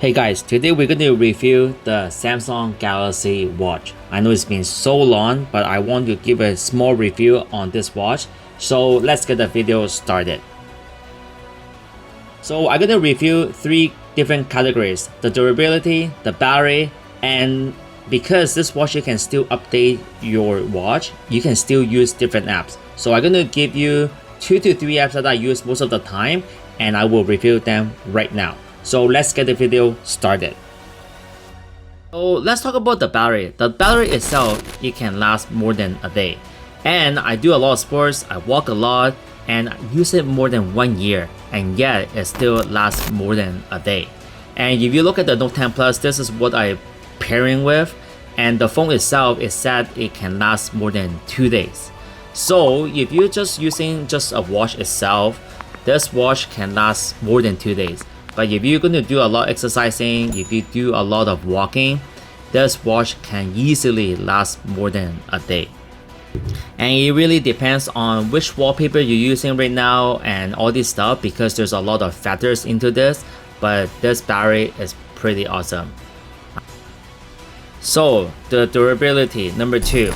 Hey guys, today we're going to review the Samsung Galaxy Watch. I know it's been so long, but I want to give a small review on this watch. So let's get the video started. So I'm going to review 3 different categories: the durability, the battery, and because this watch you can still update your watch, you can still use different apps. So I'm going to give you 2 to 3 apps that I use most of the time, and I will review them right now. So let's get the video started. So let's talk about the battery. The battery itself, it can last more than a day. And I do a lot of sports, I walk a lot, and I use it more than 1 year, and yet it still lasts more than a day. And if you look at the Note 10 Plus, this is what I'm pairing with, and the phone itself is said it can last more than 2 days. So if you're just using just a watch itself, this watch can last more than 2 days. But if you're going to do a lot of exercising, if you do a lot of walking, this watch can easily last more than a day. And it really depends on which wallpaper you're using right now and all this stuff, because there's a lot of factors into this, but this battery is pretty awesome. So the durability, number 2.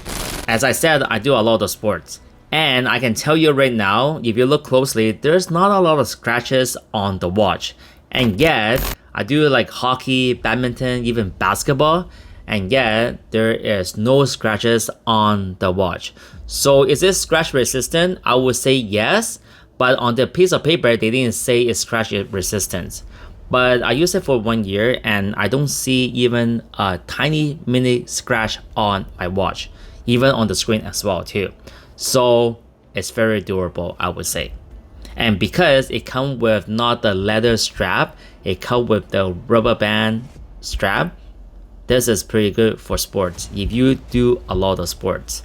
As I said, I do a lot of sports. And I can tell you right now, if you look closely, there's not a lot of scratches on the watch. And yet, I do like hockey, badminton, even basketball, and yet there is no scratches on the watch. So is it scratch resistant? I would say yes, but on the piece of paper, they didn't say it's scratch resistant. But I use it for 1 year and I don't see even a tiny mini scratch on my watch, even on the screen as well too. So it's very durable, I would say. And because it comes with not the leather strap, it comes with the rubber band strap, this is pretty good for sports if you do a lot of sports.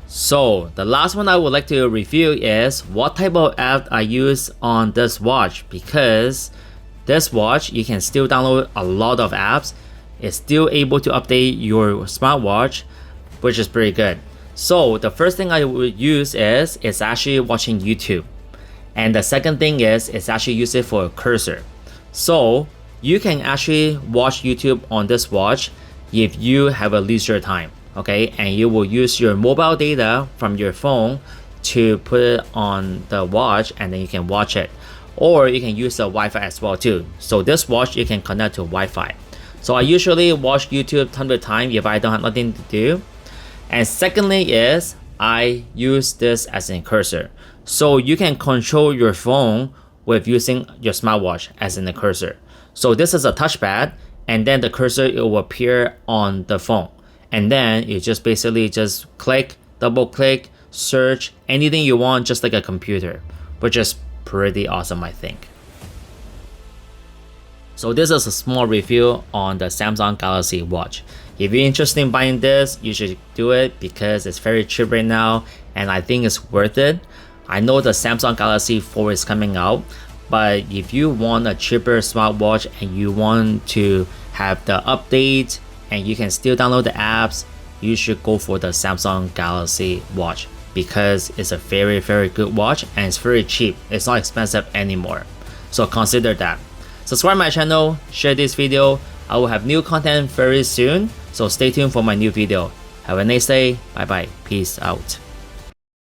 So the last one I would like to review is what type of app I use on this watch, because this watch you can still download a lot of apps. It's still able to update your smartwatch, which is pretty good. So the first thing I would use is actually watching YouTube. And the second thing is it's actually use it for a cursor. So you can actually watch YouTube on this watch if you have a leisure time, okay? And you will use your mobile data from your phone to put it on the watch, and then you can watch it. Or you can use the Wi-Fi as well too. So this watch you can connect to Wi-Fi. So I usually watch YouTube time to time if I don't have nothing to do. And secondly is I use this as a cursor. So you can control your phone with using your smartwatch as in a cursor. So this is a touchpad, and then the cursor it will appear on the phone. And then you just basically just click, double click, search anything you want, just like a computer, which is pretty awesome, I think. So this is a small review on the Samsung Galaxy Watch. If you're interested in buying this, you should do it because it's very cheap right now, and I think it's worth it. I know the Samsung Galaxy 4 is coming out, but if you want a cheaper smartwatch and you want to have the update and you can still download the apps, you should go for the Samsung Galaxy Watch because it's a very, very good watch and it's very cheap. It's not expensive anymore. So consider that. Subscribe my channel, share this video. I will have new content very soon, so stay tuned for my new video. Have a nice day. Bye bye. Peace out.